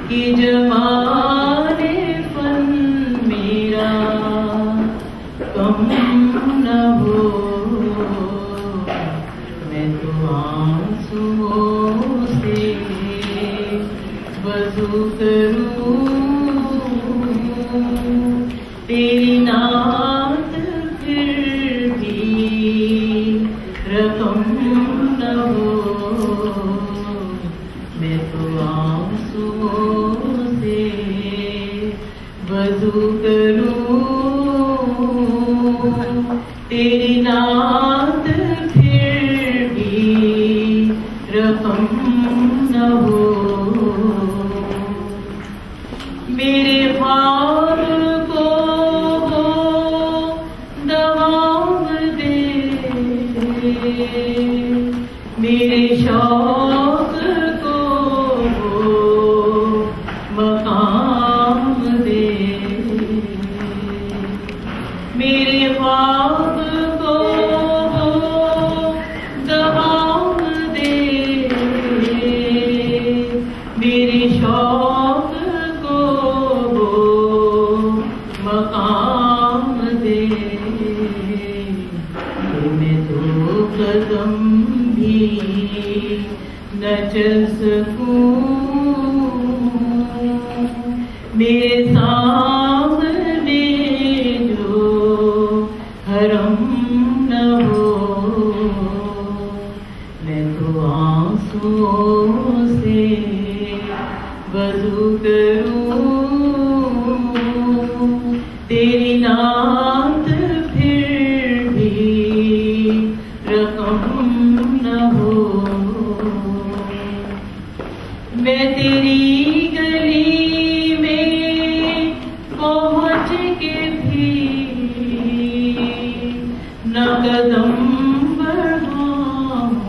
कि जमाने फन मेरा कम न हो। मैं तो आंसुओं से वज़ू करूं, तेरी नात फिर भी रकम न हो। मैं तो आंसुओं से वज़ू करूं, तेरी नात फिर भी रकम न हो। मेरे ख्वाब को वो दवाम दे, मेरे शौक को वो मकाम दे। मेरे ख्वाब को वो दवाम दे, मेरे शौक को वो मकाम दे। मैं दो कदम भी न चल सकूं, मेरे सामने जो हरम न हो। मैं तो आंसुओं से वज़ू करूं, तेरी नात फिर भी रकम न हो। मैं तेरी गली में पहुँच के भी न कदम बढ़ाऊं,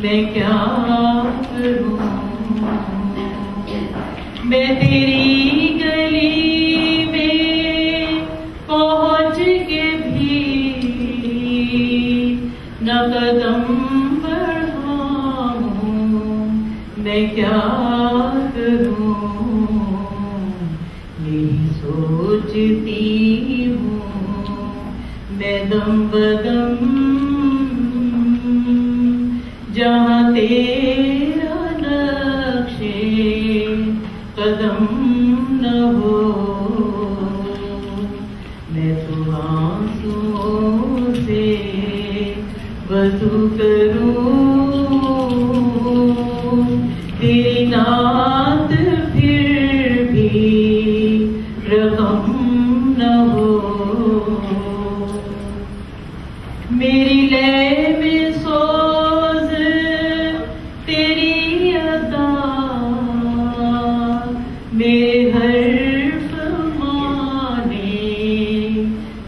मैं क्या करूं। मैं तेरी गली में पहुँच के भी न कदम बढ़ाऊं, मैं क्या करूं। यही सोचती हूँ मैं दम बदम, जहाँ तेरा नक्शे कदम न हो। मैं तो आंसुओं से वज़ू करूं, तेरी नात फिर भी रकम न हो। मेरी लय में सोज तेरी अदा, मेरे हर्फ माने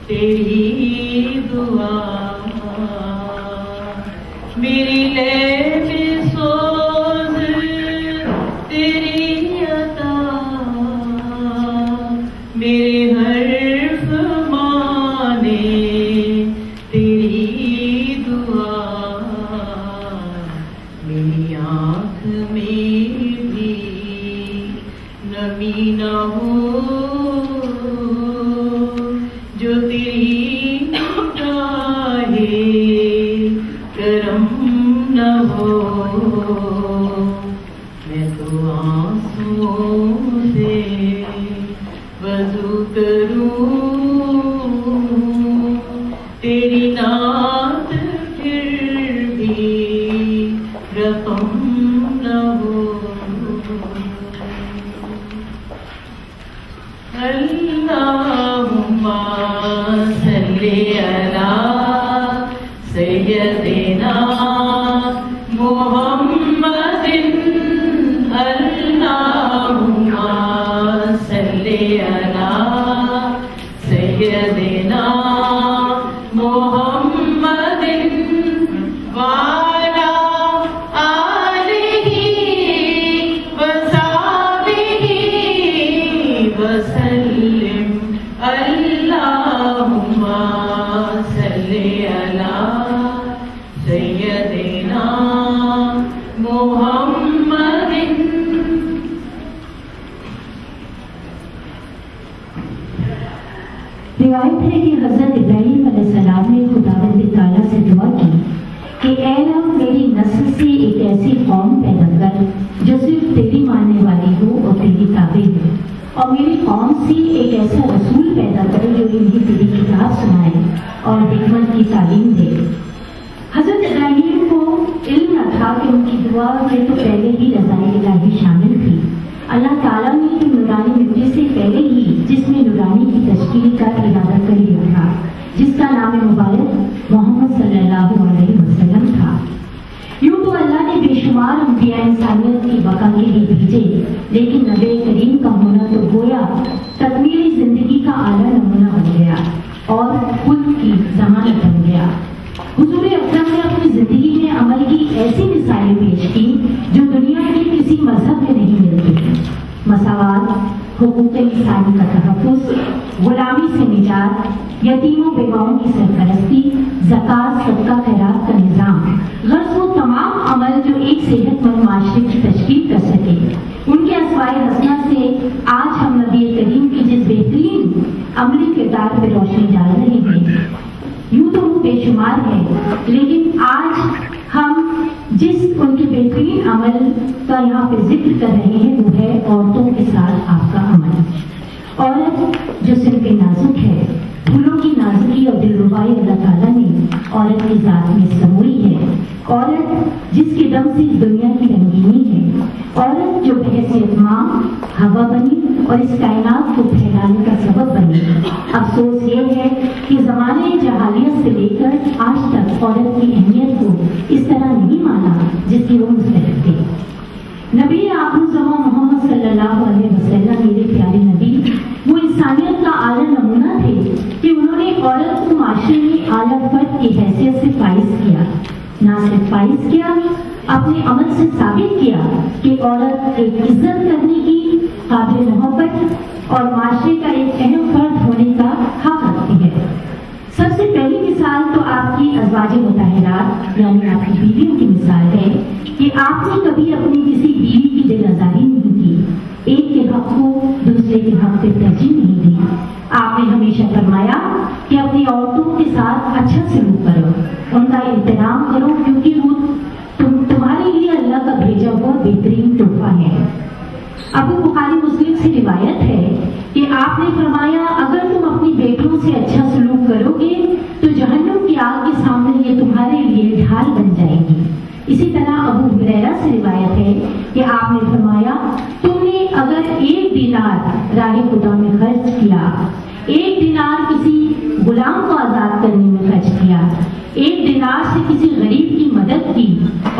तेरी दुआ। मेरी लय में सोज तेरी अदा, मेरे हर्फ माने तेरी दुआ। मेरी आँख में भी नमी न हो, जो तेरी चाहे करम न हो। मैं तो आंसुओं से वज़ू करूं, तेरी नात फिर भी रकम न हो। अल्लाहुम्मा सल्ली अला सय्यदिना मुहम्मदिन। अल्लाहुम्मा सल्ली अला सय्यदिना मुहम्मदिन वाला आलिही वसहबिही वसल्लिम। अल्लाहुम्मा सल्ली अला सय्यदिना मुहम्मदिन रिवायत है कि हज़रत इब्राहीम अलैहिस्सलाम ने खुदावंद ताला से दुआ की कि ऐ रब मेरी नस्ल से एक ऐसी कौम पैदा कर जो सिर्फ तेरी मानने वाली हो और तेरी ताबे हो, और मेरी कौम से एक ऐसा रसूल पैदा कर जो इन्हें तेरी किताब सुनाए और हिकमत की तालीम दे। हज़रत इब्राहीम को इल्म न था कि उनकी दुआ में तो पहले ही रज़ाए इलाही शामिल थी। अल्लाह ताला ने नूरानी मिट्टी से पहले ही जिसमें नूरानी की तश्कील का इरादा कर लिया था, जिसका नाम मुबारक मोहम्मद सल्लल्लाहु अलैहि वसल्लम था। यूं तो अल्लाह ने बेशुमार अंबिया इंसानियत की बका के लिए भेजे, लेकिन नबी करीम का होना तो गोया तकमीली जिंदगी का आला नमूना बन गया और खुद की जमानत बन गया। हुजूर अकरम ने अपनी जिंदगी में अमल की ऐसी मिसालें पेश की जो दुनिया के किसी मजहब में नहीं मिलती। मसावात, हुकूक इंसानी का तहफ़्फ़ुज़, गुलामी से निजात, यतीमों बेवाओं की सरपरस्ती, ज़कात, सदका खैरात का निज़ाम, गर्ज़ वो तमाम अमल जो एक सेहतमंद माशरे की तशकील कर सके। उनके अस्वाए हसना से आज हम नबी करीम की जिस बेहतरीन अमली किरदार पर रोशनी डाल रहे हैं, यूं तो वो बेशुमार है, लेकिन आज हम जिस उनके बेहतरीन अमल का यहाँ पे जिक्र कर रहे हैं वो है औरतों के साथ आपका अमल। औरत जो सिर्फ नाजुक है, फूलों की नाजुकी और दिलरुबाई अल्लाह ताला ने औरत की जात में समोई है। औरत जिसके दम से इस दुनिया की रंगीनी है। औरत जो बहैसियत माँ हवा बनी और इस कायनात को फैलाने का सबब बनी। अफसोस ये है कि ज़माने जहालियत से लेकर आज तक औरत की अहमियत को इस तरह नहीं माना जिसकी वो मुस्तहिक़ थी। नबी आख़िर-उज़्ज़मा मोहम्मद सल्लल्लाहु अलैहि वसल्लम मेरे प्यारे नबी वो इंसानियत का आला नमूना थे कि उन्होंने औरत को माशरे में आला फर्द की हैसियत से फाइज किया। ना सिर्फ फाइज किया, अपने अमल से साबित किया कि औरत एक इज्जत करने की, काबिल मोहब्बत और माशरे का एक अहम फर्द होने का हक रखती है। सबसे पहली मिसाल तो आपकी अज़वाज मुताहिरात यानी आपकी बीवियों की मिसाल है कि आपने कभी अपनी किसी बीवी की दिलआज़ारी नहीं की, एक के हक को दूसरे के हक पे तरजीह नहीं दी। आपने हमेशा फरमाया कि अपनी औरतों के साथ अच्छा सलूक करो, उनका एहतराम करो, क्योंकि वो तुम्हारे लिए अल्लाह का भेजा हुआ बेहतरीन तोहफा है। अबू बुखारी मुस्लिम से रिवायत है कि आपने फरमाया अगर तुम अपनी बेटियों से अच्छा सलूक करोगे तो जहन्नुम की आग के सामने ये तुम्हारे लिए ढाल बन जाएगी। इसी तरह अबू हुरैरा से रिवायत है कि आपने फरमाया तुमने अगर 1 दीनार राह खुदा में खर्च किया, 1 दीनार किसी गुलाम को आजाद करने में खर्च किया, 1 दीनार से किसी गरीब की मदद की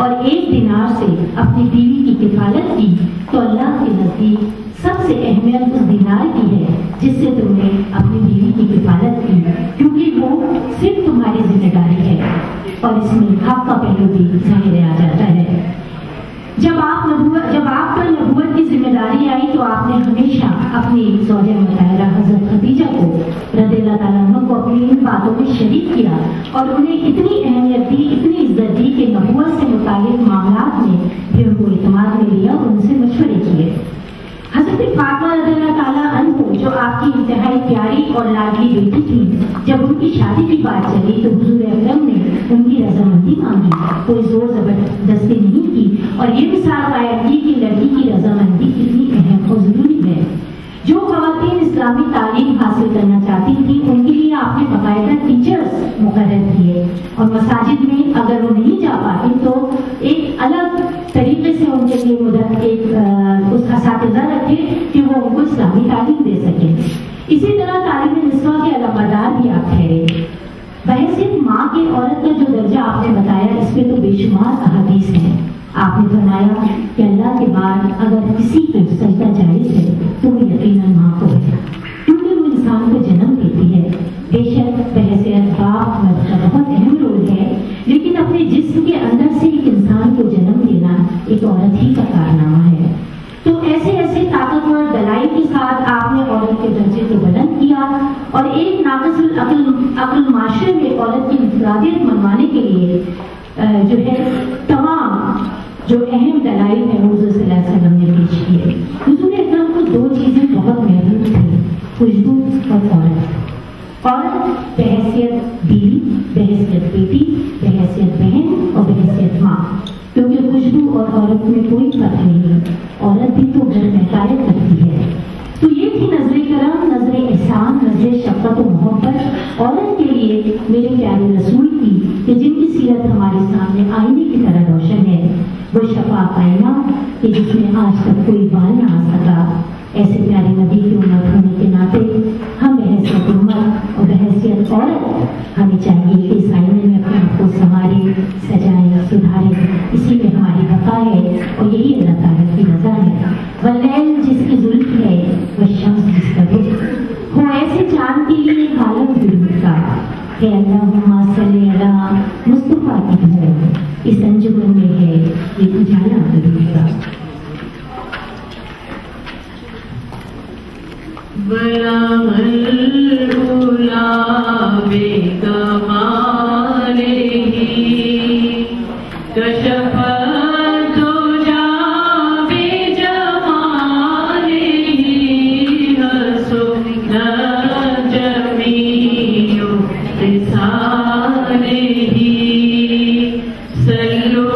और 1 दीनार से अपनी बीवी की किफालत की, तो अल्लाह के नज़दीक सबसे अहमियत उस दीनार की है जिससे तुमने अपनी बीवी की किफालत की, क्योंकि वो सिर्फ तुम्हारी जिम्मेदारी है। और इसमें हक का पहलू भी जाहिर आ जाता है। जब आप पर नबूवत की जिम्मेदारी आई तो आपने हमेशा अपनी ज़ौजा मुताहिरा हज़रत खदीजा को रज़ियल्लाहु ताला अन्हा को अपनी इन बातों में शरीक किया और उन्हें इतनी अहमियत दी, इतनी इज्जत दी कि नबूवत से मुताल्लिक़ मामलात में भी उनको इत्मीनान में लिया और उनसे मशवरे किए। हज़रत फातिमा रज़ियल्लाहु ताला अन्हा जो आपकी इंतहाई प्यारी और लाडली बेटी थी, जब उनकी शादी की बात चली तो हुज़ूर अकरम ने उनकी रजामंदी मांगी, कोई जोर जबरदस्ती नहीं की और ये मिसाल कायम की कि लड़की की रजामंदी कितनी अहम और जरूरी है। जो ख़वातीन इस्लामी तालीम हासिल करना चाहती थी उनके लिए आपने बाकायदा टीचर्स मुकर्रर किए और मसाजिद में अगर वो नहीं जा पाती तो एक अलग तरीके से उनके लिए उसका असातिज़ा रखे कि वो उनको इस्लामी तालीम दे सके। इसी तरह तालीम निस्वा के अलामदार भी आप ठहरे। बहैसियत माँ के औरत का जो दर्जा आपने बताया इस पे तो बेशुमार अहादीस हैं। आपने फरमाया कि अल्लाह के बाद अगर किसी को सजदा जायज़ है तो वो यकीनन माँ को है, क्योंकि वो इंसान को जन्म देती है। बेशक बहैसियत बाप मर्द का बहुत अहम रोल है, लेकिन अपने जिस्म के अंदर से एक इंसान को जन्म देना एक औरत ही का कारनामा है। तो ऐसे ऐसे ताकतवर दलाइल के साथ आपने औरत के दर्जे को बुलंद किया और एक नाक़िसुल अक्ल माशरे में औरत की इंफरादियत मनवाने के लिए जो है तमाम जो अहम दलाइल है हुज़ूर सल्लल्लाहु अलैहि वसल्लम ने पेश किए। हुज़ूर अकरम को 2 चीज़ें बहुत महबूब थी, खुशबू और औरत। औरत बहैसियत बीवी, बहैसियत बेटी, बहैसियत बहन और बहैसियत माँ, क्योंकि खुशबू और औरत में कोई फर्क नहीं। औरत भी तो घर में कायद करती है। तो ये थी नजरे करम, नजरे एहसान, नजरे शफ़क़त और मोहब्बत औरत के लिए मेरे प्यारे रसूल की, कि जिनकी सीरत हमारे सामने आईने की तरह रोशन है। वो शफा आईना कि जिसमें आज तक कोई बाल ना आ सका। ऐसे प्यारे नबी की उम्मत होने के नाते हम बहैसियत उम्मत और बहैसियत औरत हमें चाहिए कि इस आईने में अपने आप को संवारे, सजाए, सुधारे। इसी में हमारी बका है और यही अल्लाह ताला की रज़ा है। वल्लैल जिसकी जुल्फ़ है, वह शम्स जिसका रुख हो, ऐसे चांद के लिए एक आलम दुरूद का है। अल्लाहुम्मा सल्ली अला मुस्तफ़ा की धूम इस अंजुमन में है ये उजाला दुरूद का। बलागुला बेकमालिही कशफ़तु जाबे जमालिही हसुना जमीउ रिसालिही सल्लू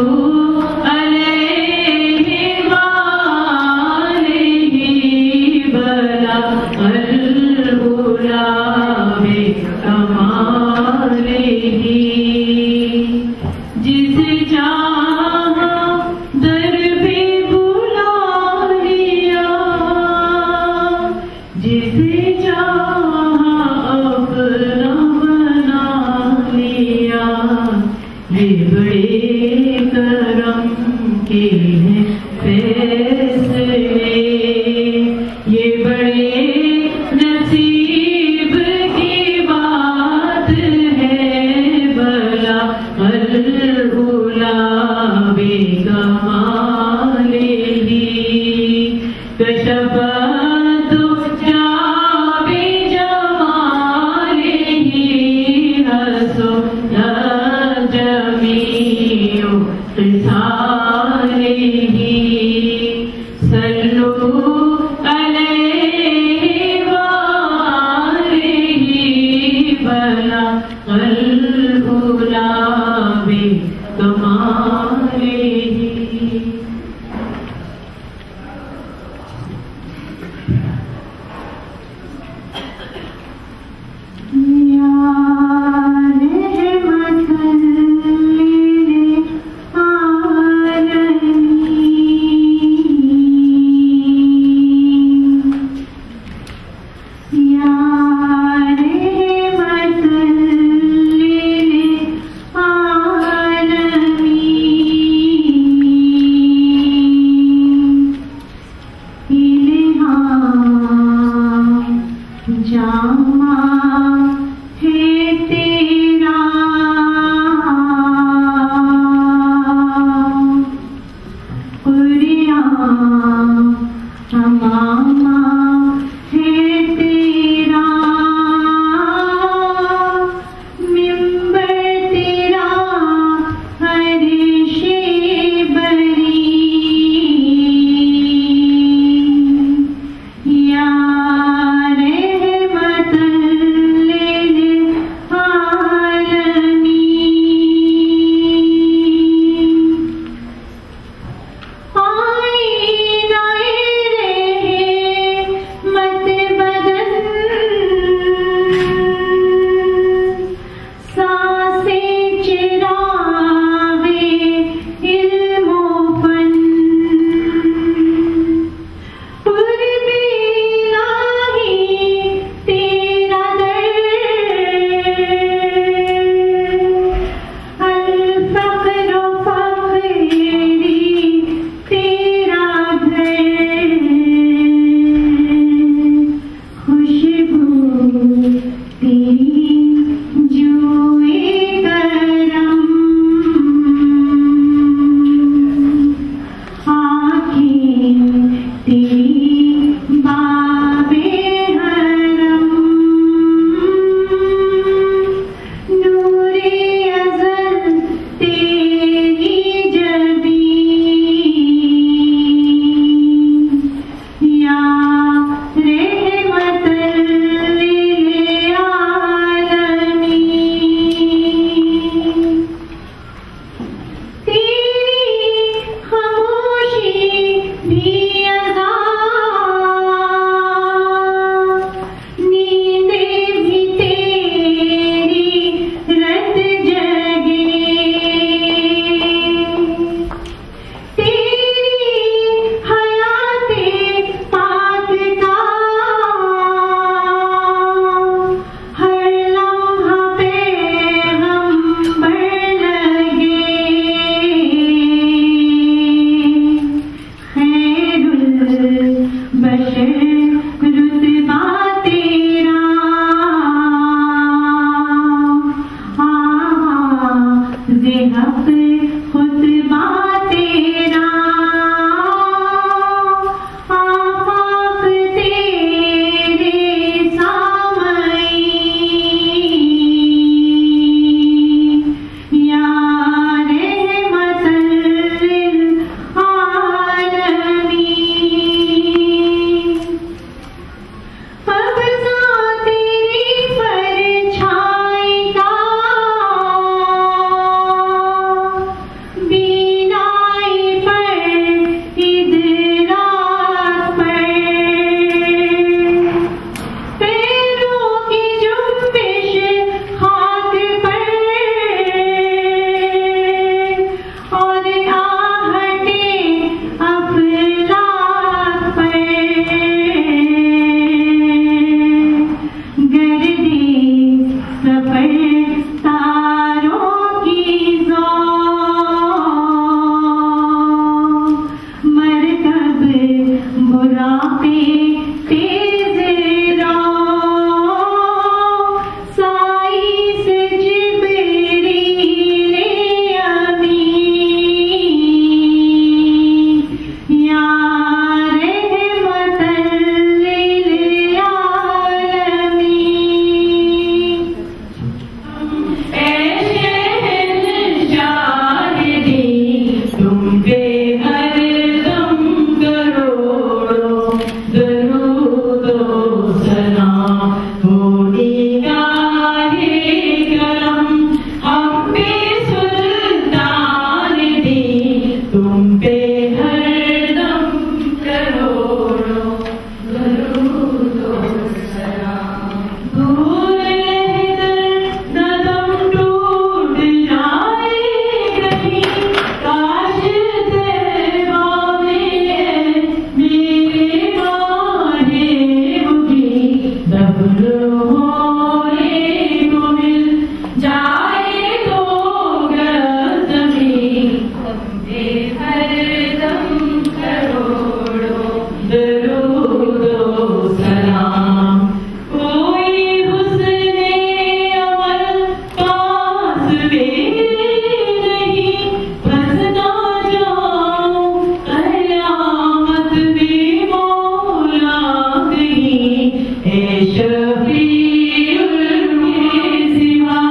रुतबा तेरा जे हक खुतबा तेरा आपाक तेरे सामई या रहमतल लिल आलमीन कब्ज़ा तेरी परछाई का बीनाई पर इदराक पर पैरों की जुम्बिश खाक पर और आहटे अफलाक पर गर्दे सफर तारों की ज़ौ मरकब बुराक़े तेज़ रो साई से जिब्रील अमीन या रहमतल लिल आलमीन ऐ शहंशाह दी तुम पे हरदम करोड़ों दरूद व सलाम हो निगाहे करम हम पे सुल्तान दी तुम पे हरदम करोड़ों दरूद व सलाम भूल रहकर नदम टूट जाए कहीं काश तैबा में मेरे माहे उगी दफन होने को मिल जाए तो गज़मी तुमसे हरदम करोड़ों दरूद व सलाम कोई हुस्ने अमल पास नहीं बस ना जाऊं क़यामत में मौला कहीं ऐ शफ़ीउल सिवा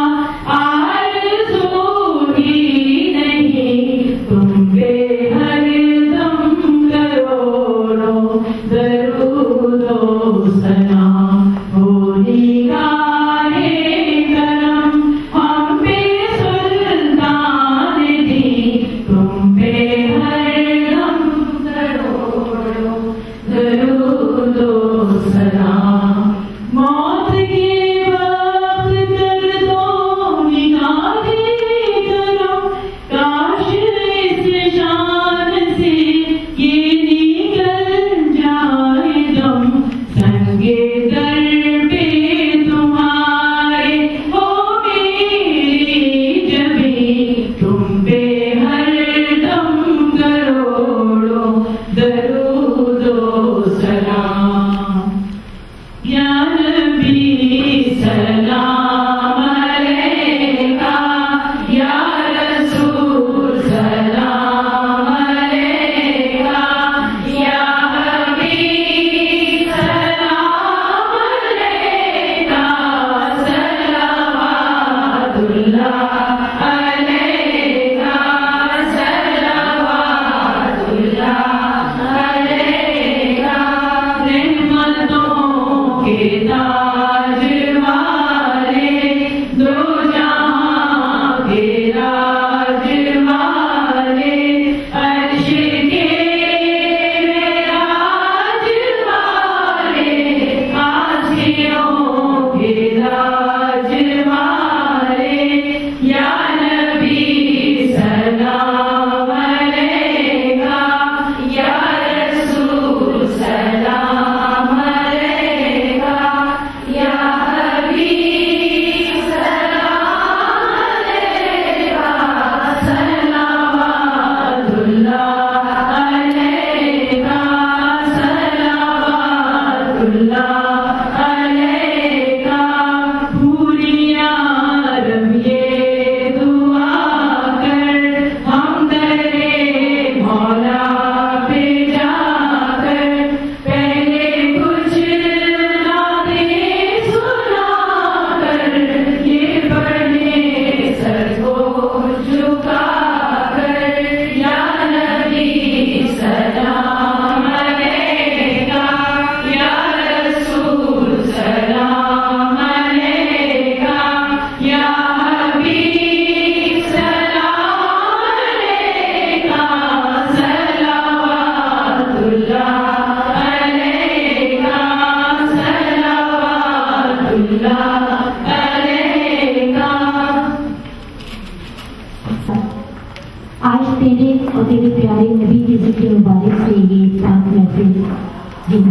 आरज़ू ही नहीं तुम पे हरदम करोड़ों दरूद व सलाम हो निगाहे करम हम पे सुल्तान दी तुम पे हरदम करोड़ों दरूद व सलाम मौत के वक्त कर दो निगाहे करम काश इस शान से ये निकल जाए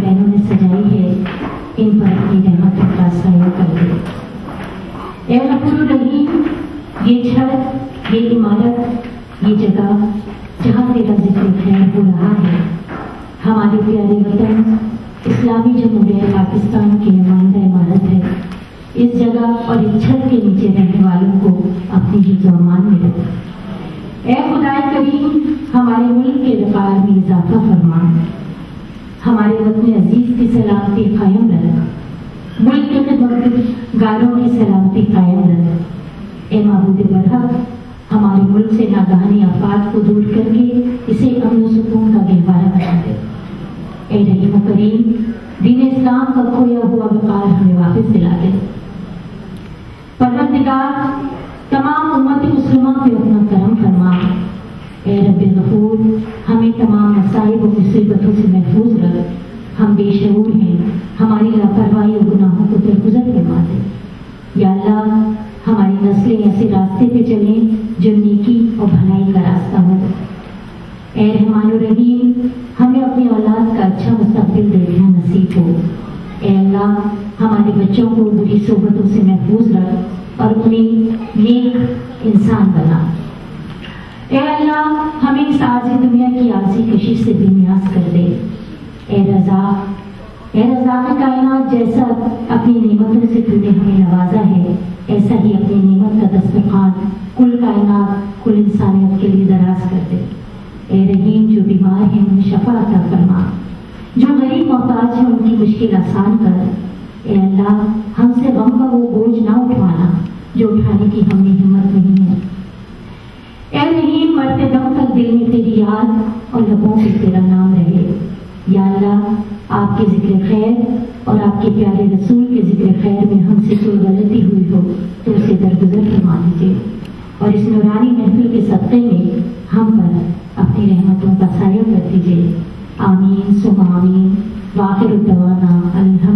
बहनों ने सजाई है, इन पर अपनी रहमतों का साया कर दे। ए गफूर रहीम, ये छत, ये इमारत, ये जगह जहाँ तेरा जिक्र खैर हो रहा है, हमारे प्यारे वतन इस्लामी जमहूरिया पाकिस्तान की नुमाइंदा इमारत है। इस जगह और इस छत के नीचे रहने वालों को अपनी हिफ्ज़-ओ-अमान में रख। ए खुदाए करीम, हमारे मुल्क के वक़ार में इजाफा फरमा, हमारे वतन अजीज की सलामती कायम रख, मुल्क के खिदमतगारों की सलामती कायम रख। ए माबूद बरहक, हमारे मुल्क से नागहानी आफात को दूर करके इसे अमन सुकून का गहवारा बना दे। ए रहीम करीम, दीन इस्लाम का खोया हुआ वक़ार हमें वापस दिला दे। परवरदिगार, तमाम उम्मत मुस्लिमा पे अपना करम फरमा। ए रब्बे गफूर, हमें तमाम मसाइब और मुसीबतों से महफूज रख। हम बेशऊर हैं, हमारी लापरवाही और गुनाहों को दरगुजर फरमा दे। या अल्लाह, हमारी नस्लें ऐसे रास्ते पे चलें जो नेकी और भलाई का रास्ता हो। ए रहमान रहीम, हमें अपनी औलाद का अच्छा मुस्तकबिल देखना नसीब हो। ए अल्लाह, हमारे बच्चों को बुरी सोबतों से महफूज रख और उन्हें नेक इंसान बना। ए अल्लाह, हमें इस आजी दुनिया की आजी कशिश से बेनियाज कर दे। ए रज़ा कायनात, जैसा अपनी नेमतों से तूने हमें नवाजा है, ऐसा ही अपनी नेमत का दस्तरखान कुल कायनात, कुल इंसानियत के लिए दराज कर दे। ए रहीम, जो बीमार हैं उन्हें शफा अता फरमा, जो गरीब मोहताज हैं उनकी मुश्किल आसान कर। ए अल्लाह, हमसे गम का वो बोझ ना उठवाना जो उठाने की हमें हिम्मत नहीं है। ए रहीम, मरते दम तक दिल में तेरी याद और लबों पे तेरा नाम रहे। या अल्लाह, आपके जिक्र खैर और आपके प्यारे रसूल के जिक्र खैर में हमसे कोई गलती हुई हो तो उसे दरगुजर फरमा दीजिए और इस नूरानी महफिल के सदक़े में हम पर अपनी रहमतों का साया कर दीजिए। आमीन सुम्मा आमीन। वाखिर दवाना अल्हम्दुलिल्लाह।